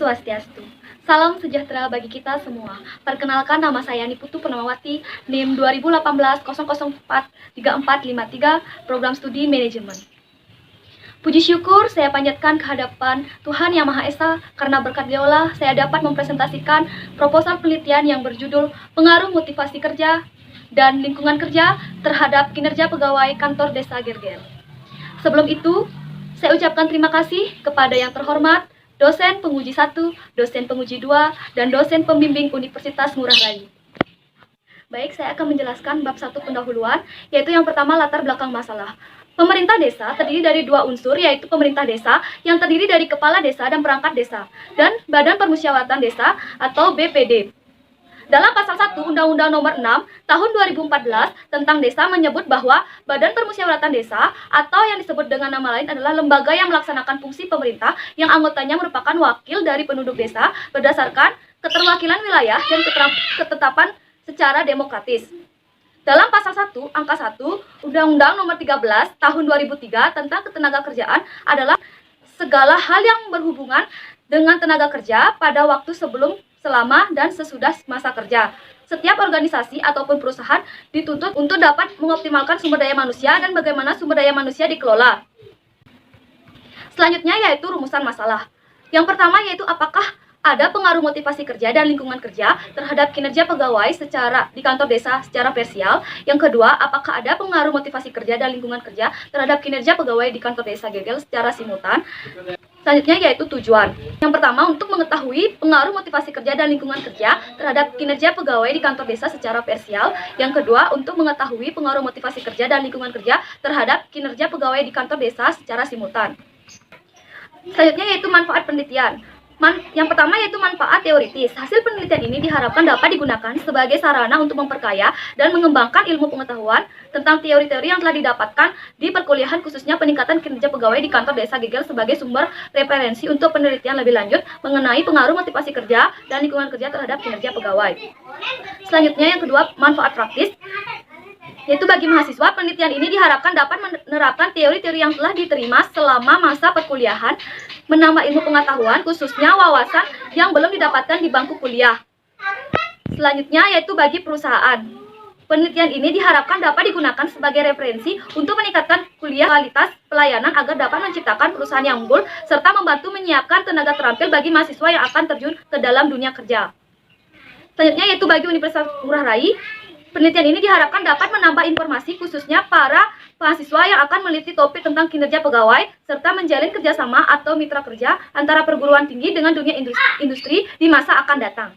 Swastiastu. Salam sejahtera bagi kita semua. Perkenalkan, nama saya Niputu Purnamawati, NIM 2018-004-3453, Program Studi Manajemen. Puji syukur saya panjatkan ke hadapan Tuhan Yang Maha Esa, karena berkat Dialah saya dapat mempresentasikan proposal penelitian yang berjudul Pengaruh Motivasi Kerja dan Lingkungan Kerja terhadap Kinerja Pegawai Kantor Desa Gerger. Sebelum itu, saya ucapkan terima kasih kepada yang terhormat dosen penguji 1, dosen penguji 2, dan dosen pembimbing Universitas Ngurah Rai. Baik, saya akan menjelaskan bab 1 pendahuluan, yaitu yang pertama latar belakang masalah. Pemerintah desa terdiri dari dua unsur, yaitu pemerintah desa yang terdiri dari kepala desa dan perangkat desa, dan Badan Permusyawaratan Desa atau BPD. Dalam pasal 1 Undang-Undang Nomor 6 Tahun 2014 tentang desa menyebut bahwa Badan Permusyawaratan Desa atau yang disebut dengan nama lain adalah lembaga yang melaksanakan fungsi pemerintah yang anggotanya merupakan wakil dari penduduk desa berdasarkan keterwakilan wilayah dan ketetapan secara demokratis. Dalam pasal 1 angka 1 Undang-Undang Nomor 13 Tahun 2003 tentang ketenagakerjaan adalah segala hal yang berhubungan dengan tenaga kerja pada waktu sebelum, selama, dan sesudah masa kerja. Setiap organisasi ataupun perusahaan dituntut untuk dapat mengoptimalkan sumber daya manusia dan bagaimana sumber daya manusia dikelola. Selanjutnya yaitu rumusan masalah. Yang pertama yaitu apakah ada pengaruh motivasi kerja dan lingkungan kerja terhadap kinerja pegawai di kantor desa secara parsial. Yang kedua, apakah ada pengaruh motivasi kerja dan lingkungan kerja terhadap kinerja pegawai di kantor desa Gerger secara simultan. Selanjutnya yaitu tujuan. Yang pertama, untuk mengetahui pengaruh motivasi kerja dan lingkungan kerja terhadap kinerja pegawai di kantor desa secara parsial. Yang kedua, untuk mengetahui pengaruh motivasi kerja dan lingkungan kerja terhadap kinerja pegawai di kantor desa secara simultan. Selanjutnya yaitu manfaat penelitian. Yang pertama yaitu manfaat teoritis. Hasil penelitian ini diharapkan dapat digunakan sebagai sarana untuk memperkaya dan mengembangkan ilmu pengetahuan tentang teori-teori yang telah didapatkan di perkuliahan, khususnya peningkatan kinerja pegawai di kantor desa Gerger sebagai sumber referensi untuk penelitian lebih lanjut mengenai pengaruh motivasi kerja dan lingkungan kerja terhadap kinerja pegawai. Selanjutnya yang kedua, manfaat praktis. Yaitu bagi mahasiswa, penelitian ini diharapkan dapat menerapkan teori-teori yang telah diterima selama masa perkuliahan, menambah ilmu pengetahuan, khususnya wawasan yang belum didapatkan di bangku kuliah. Selanjutnya yaitu bagi perusahaan. Penelitian ini diharapkan dapat digunakan sebagai referensi untuk meningkatkan kualitas pelayanan agar dapat menciptakan perusahaan yang unggul, serta membantu menyiapkan tenaga terampil bagi mahasiswa yang akan terjun ke dalam dunia kerja. Selanjutnya yaitu bagi Universitas Ngurah Rai. Penelitian ini diharapkan dapat menambah informasi khususnya para mahasiswa yang akan meneliti topik tentang kinerja pegawai serta menjalin kerjasama atau mitra kerja antara perguruan tinggi dengan dunia industri di masa akan datang.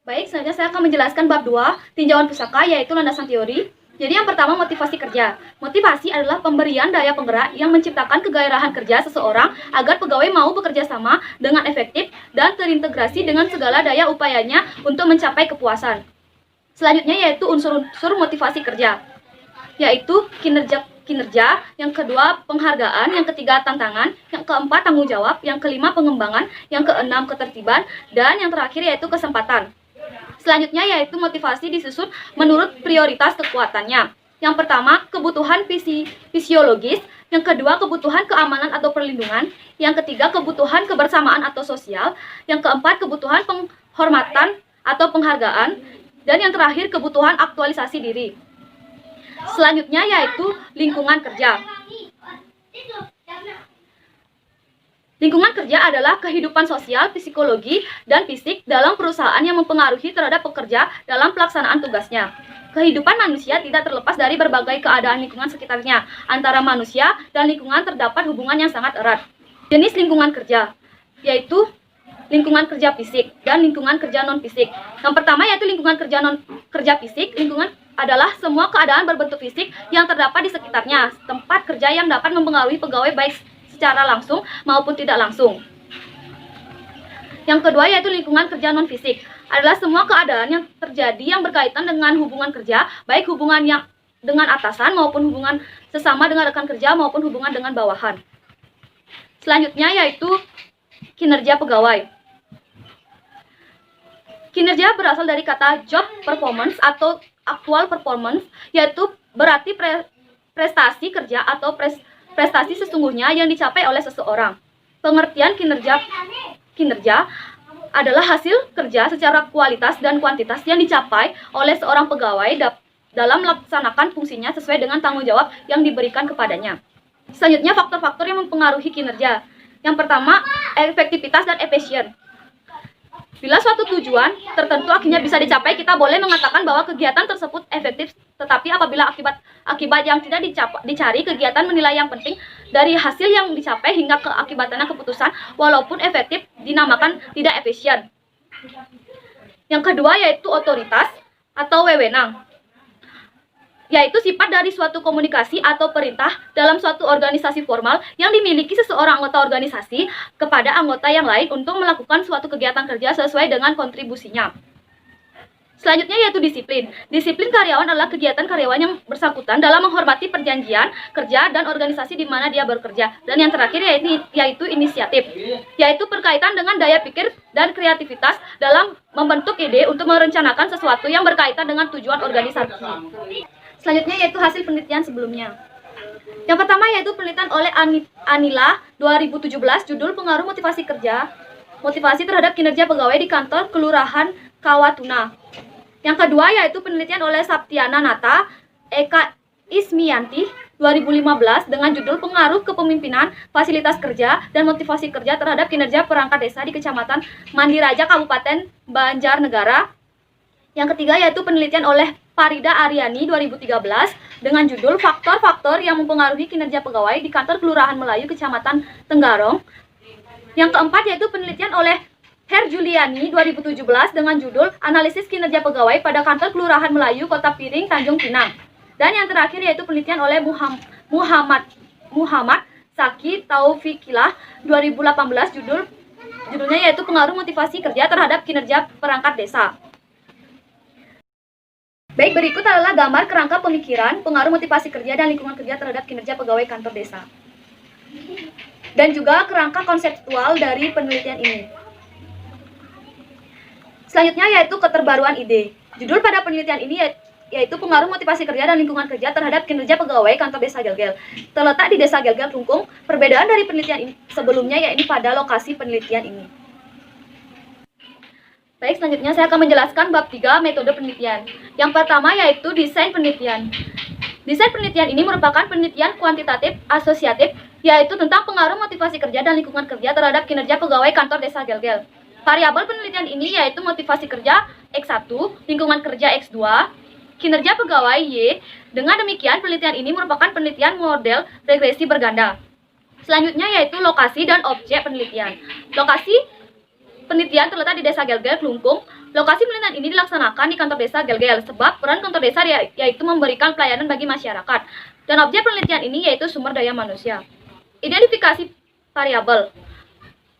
Baik, selanjutnya saya akan menjelaskan bab 2, tinjauan pusaka, yaitu landasan teori. Jadi yang pertama, motivasi kerja. Motivasi adalah pemberian daya penggerak yang menciptakan kegairahan kerja seseorang agar pegawai mau bekerja sama dengan efektif dan terintegrasi dengan segala daya upayanya untuk mencapai kepuasan. Selanjutnya yaitu unsur-unsur motivasi kerja, yaitu kinerja, yang kedua penghargaan, yang ketiga tantangan, yang keempat tanggung jawab, yang kelima pengembangan, yang keenam ketertiban, dan yang terakhir yaitu kesempatan. Selanjutnya yaitu motivasi disusun menurut prioritas kekuatannya. Yang pertama, kebutuhan fisiologis, yang kedua kebutuhan keamanan atau perlindungan, yang ketiga kebutuhan kebersamaan atau sosial, yang keempat kebutuhan penghormatan atau penghargaan, dan yang terakhir kebutuhan aktualisasi diri. Selanjutnya yaitu lingkungan kerja. Lingkungan kerja adalah kehidupan sosial, psikologi, dan fisik dalam perusahaan yang mempengaruhi terhadap pekerja dalam pelaksanaan tugasnya. Kehidupan manusia tidak terlepas dari berbagai keadaan lingkungan sekitarnya. Antara manusia dan lingkungan terdapat hubungan yang sangat erat. Jenis lingkungan kerja yaitu lingkungan kerja fisik dan lingkungan kerja non-fisik. Yang pertama yaitu lingkungan kerja fisik. Lingkungan adalah semua keadaan berbentuk fisik yang terdapat di sekitarnya, tempat kerja yang dapat mempengaruhi pegawai baik secara langsung maupun tidak langsung. Yang kedua yaitu lingkungan kerja non-fisik, adalah semua keadaan yang terjadi yang berkaitan dengan hubungan kerja, baik hubungan yang dengan atasan maupun hubungan sesama dengan rekan kerja maupun hubungan dengan bawahan. Selanjutnya yaitu kinerja pegawai. Kinerja berasal dari kata job performance atau actual performance, yaitu berarti prestasi kerja atau prestasi sesungguhnya yang dicapai oleh seseorang. Pengertian kinerja kinerja adalah hasil kerja secara kualitas dan kuantitas yang dicapai oleh seorang pegawai dalam melaksanakan fungsinya sesuai dengan tanggung jawab yang diberikan kepadanya. Selanjutnya, faktor-faktor yang mempengaruhi kinerja. Yang pertama, efektivitas dan efisien. Bila suatu tujuan tertentu akhirnya bisa dicapai, kita boleh mengatakan bahwa kegiatan tersebut efektif. Tetapi apabila akibat yang tidak dicari, kegiatan menilai yang penting dari hasil yang dicapai hingga keakibatannya keputusan, walaupun efektif, dinamakan tidak efisien. Yang kedua yaitu otoritas atau wewenang, yaitu sifat dari suatu komunikasi atau perintah dalam suatu organisasi formal yang dimiliki seseorang anggota organisasi kepada anggota yang lain untuk melakukan suatu kegiatan kerja sesuai dengan kontribusinya. Selanjutnya yaitu disiplin. Disiplin karyawan adalah kegiatan karyawan yang bersangkutan dalam menghormati perjanjian kerja dan organisasi di mana dia bekerja. Dan yang terakhir yaitu inisiatif, yaitu berkaitan dengan daya pikir dan kreativitas dalam membentuk ide untuk merencanakan sesuatu yang berkaitan dengan tujuan organisasi. Selanjutnya yaitu hasil penelitian sebelumnya. Yang pertama yaitu penelitian oleh Anila 2017, judul Pengaruh Motivasi Kerja, Motivasi terhadap Kinerja Pegawai di Kantor Kelurahan Kawatuna. Yang kedua yaitu penelitian oleh Saptiana Nata, Eka Ismianti 2015 dengan judul Pengaruh Kepemimpinan, Fasilitas Kerja, dan Motivasi Kerja terhadap Kinerja Perangkat Desa di Kecamatan Mandiraja, Kabupaten Banjarnegara. Yang ketiga yaitu penelitian oleh Farida Aryani 2013 dengan judul Faktor-faktor yang mempengaruhi kinerja pegawai di Kantor Kelurahan Melayu, Kecamatan Tenggarong. Yang keempat yaitu penelitian oleh Herjuliani 2017 dengan judul Analisis Kinerja Pegawai pada Kantor Kelurahan Melayu, Kota Piring, Tanjung Pinang. Dan yang terakhir yaitu penelitian oleh Muhammad Saki Taufikilah 2018, judulnya yaitu Pengaruh Motivasi Kerja terhadap Kinerja Perangkat Desa. Baik, berikut adalah gambar kerangka pemikiran, pengaruh motivasi kerja dan lingkungan kerja terhadap kinerja pegawai kantor desa. Dan juga kerangka konseptual dari penelitian ini. Selanjutnya yaitu keterbaruan ide. Judul pada penelitian ini yaitu Pengaruh Motivasi Kerja dan Lingkungan Kerja terhadap Kinerja Pegawai Kantor Desa Gelgel. Terletak di Desa Gelgel, Rungkung. Perbedaan dari penelitian ini sebelumnya yaitu pada lokasi penelitian ini. Baik, selanjutnya saya akan menjelaskan bab 3 metode penelitian. Yang pertama yaitu desain penelitian. Desain penelitian ini merupakan penelitian kuantitatif asosiatif, yaitu tentang pengaruh motivasi kerja dan lingkungan kerja terhadap kinerja pegawai kantor desa Gelgel. Variabel penelitian ini yaitu motivasi kerja X1, lingkungan kerja X2, kinerja pegawai Y. Dengan demikian, penelitian ini merupakan penelitian model regresi berganda. Selanjutnya yaitu lokasi dan objek penelitian. Lokasi penelitian terletak di Desa Gelgel, Klungkung. Lokasi penelitian ini dilaksanakan di kantor desa Gelgel, sebab peran kantor desa yaitu memberikan pelayanan bagi masyarakat. Dan objek penelitian ini yaitu sumber daya manusia. Identifikasi variabel.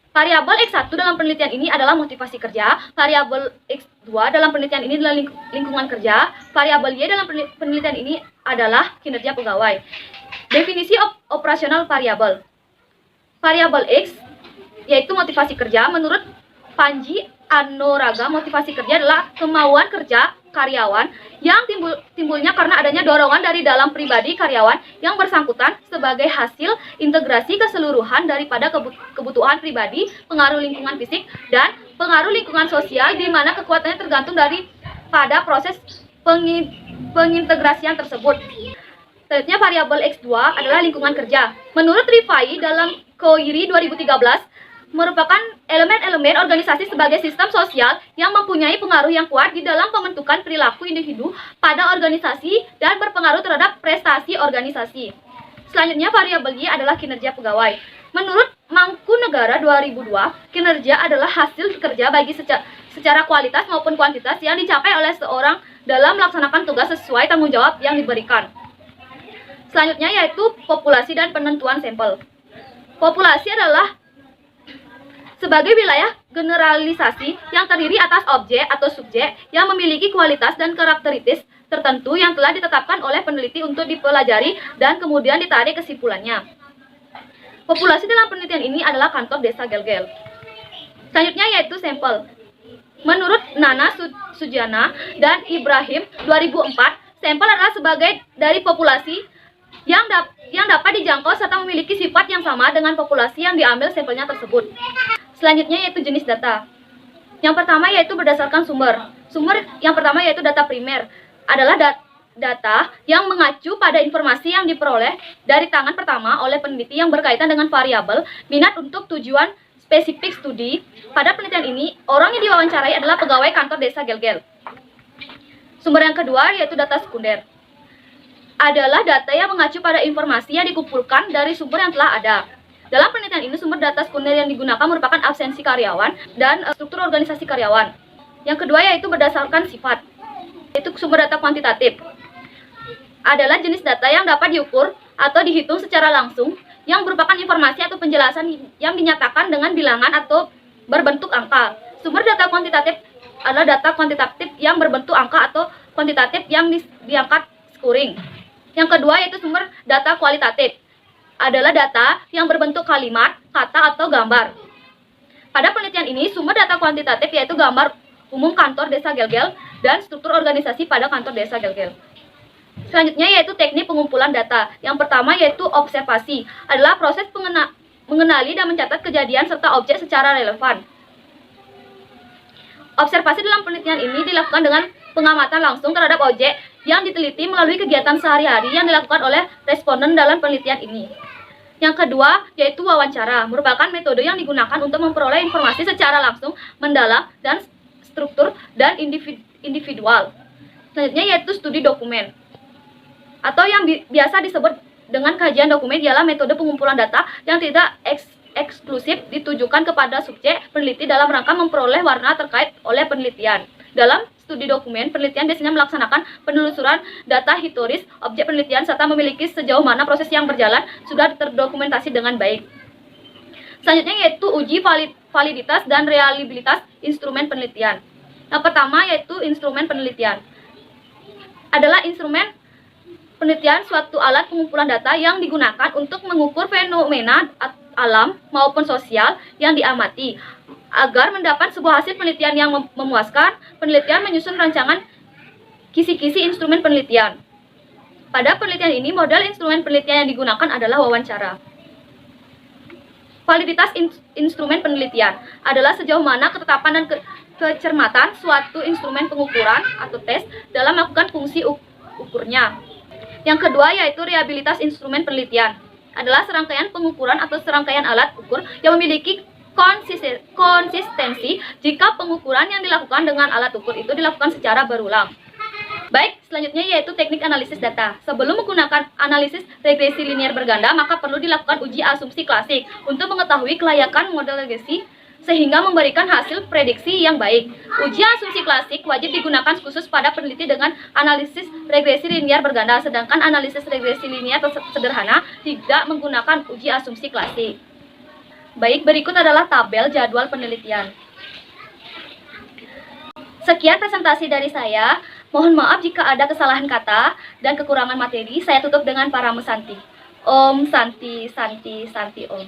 Variabel X1 dalam penelitian ini adalah motivasi kerja, variabel X2 dalam penelitian ini adalah lingkungan kerja, variabel Y dalam penelitian ini adalah kinerja pegawai. Definisi operasional variabel. Variabel X yaitu motivasi kerja. Menurut Panji Anoraga, motivasi kerja adalah kemauan kerja karyawan yang timbulnya karena adanya dorongan dari dalam pribadi karyawan yang bersangkutan sebagai hasil integrasi keseluruhan daripada kebutuhan pribadi, pengaruh lingkungan fisik, dan pengaruh lingkungan sosial, di mana kekuatannya tergantung pada proses pengintegrasian tersebut. Selanjutnya variabel X2 adalah lingkungan kerja. Menurut Rifai dalam Koiri 2013, merupakan elemen-elemen organisasi sebagai sistem sosial yang mempunyai pengaruh yang kuat di dalam pembentukan perilaku individu pada organisasi dan berpengaruh terhadap prestasi organisasi. Selanjutnya variabel Y adalah kinerja pegawai. Menurut Mangkunegara 2002, kinerja adalah hasil kerja bagi secara kualitas maupun kuantitas yang dicapai oleh seorang dalam melaksanakan tugas sesuai tanggung jawab yang diberikan. Selanjutnya yaitu populasi dan penentuan sampel. Populasi adalah sebagai wilayah generalisasi yang terdiri atas objek atau subjek yang memiliki kualitas dan karakteristik tertentu yang telah ditetapkan oleh peneliti untuk dipelajari dan kemudian ditarik kesimpulannya. Populasi dalam penelitian ini adalah kantor desa Gelgel. Selanjutnya yaitu sampel. Menurut Nana Sujana dan Ibrahim 2004, sampel adalah sebagai dari populasi yang dapat dijangkau serta memiliki sifat yang sama dengan populasi yang diambil sampelnya tersebut. Selanjutnya yaitu jenis data. Yang pertama yaitu berdasarkan sumber. Sumber yang pertama yaitu data primer. Adalah data yang mengacu pada informasi yang diperoleh dari tangan pertama oleh peneliti yang berkaitan dengan variabel minat untuk tujuan spesifik studi. Pada penelitian ini, orang yang diwawancarai adalah pegawai kantor desa Gelgel. Sumber yang kedua yaitu data sekunder. Adalah data yang mengacu pada informasi yang dikumpulkan dari sumber yang telah ada. Dalam penelitian ini, sumber data sekunder yang digunakan merupakan absensi karyawan dan struktur organisasi karyawan. Yang kedua yaitu berdasarkan sifat, yaitu sumber data kuantitatif. Adalah jenis data yang dapat diukur atau dihitung secara langsung, yang merupakan informasi atau penjelasan yang dinyatakan dengan bilangan atau berbentuk angka. Sumber data kuantitatif adalah data kuantitatif yang berbentuk angka atau kuantitatif yang diangkat scoring. Yang kedua yaitu sumber data kualitatif. Adalah data yang berbentuk kalimat, kata, atau gambar. Pada penelitian ini, sumber data kuantitatif yaitu gambar umum kantor desa Gelgel dan struktur organisasi pada kantor desa Gelgel. Selanjutnya yaitu teknik pengumpulan data. Yang pertama yaitu observasi. Adalah proses mengenali dan mencatat kejadian serta objek secara relevan. Observasi dalam penelitian ini dilakukan dengan pengamatan langsung terhadap objek yang diteliti melalui kegiatan sehari-hari yang dilakukan oleh responden dalam penelitian ini. Yang kedua yaitu wawancara, merupakan metode yang digunakan untuk memperoleh informasi secara langsung, mendalam, dan struktur dan individual. Selanjutnya yaitu studi dokumen, atau yang biasa disebut dengan kajian dokumen, ialah metode pengumpulan data yang tidak eksklusif ditujukan kepada subjek peneliti dalam rangka memperoleh warna terkait oleh penelitian. Dalam studi dokumen, penelitian biasanya melaksanakan penelusuran data historis objek penelitian serta memiliki sejauh mana proses yang berjalan sudah terdokumentasi dengan baik. Selanjutnya yaitu uji validitas dan reliabilitas instrumen penelitian. Yang pertama yaitu instrumen penelitian. Adalah instrumen penelitian suatu alat pengumpulan data yang digunakan untuk mengukur fenomena alam maupun sosial yang diamati. Agar mendapat sebuah hasil penelitian yang memuaskan, penelitian menyusun rancangan kisi-kisi instrumen penelitian. Pada penelitian ini, model instrumen penelitian yang digunakan adalah wawancara. Validitas instrumen penelitian adalah sejauh mana ketetapan dan kecermatan suatu instrumen pengukuran atau tes dalam melakukan fungsi ukurnya. Yang kedua yaitu reliabilitas instrumen penelitian. Adalah serangkaian pengukuran atau serangkaian alat ukur yang memiliki konsistensi jika pengukuran yang dilakukan dengan alat ukur itu dilakukan secara berulang. Baik, selanjutnya yaitu teknik analisis data. Sebelum menggunakan analisis regresi linear berganda, maka perlu dilakukan uji asumsi klasik untuk mengetahui kelayakan model regresi sehingga memberikan hasil prediksi yang baik. Uji asumsi klasik wajib digunakan khusus pada peneliti dengan analisis regresi linear berganda, sedangkan analisis regresi linear sederhana tidak menggunakan uji asumsi klasik. Baik, berikut adalah tabel jadwal penelitian. Sekian presentasi dari saya. Mohon maaf jika ada kesalahan kata dan kekurangan materi. Saya tutup dengan para mesanti. Om Santi Santi Santi Om.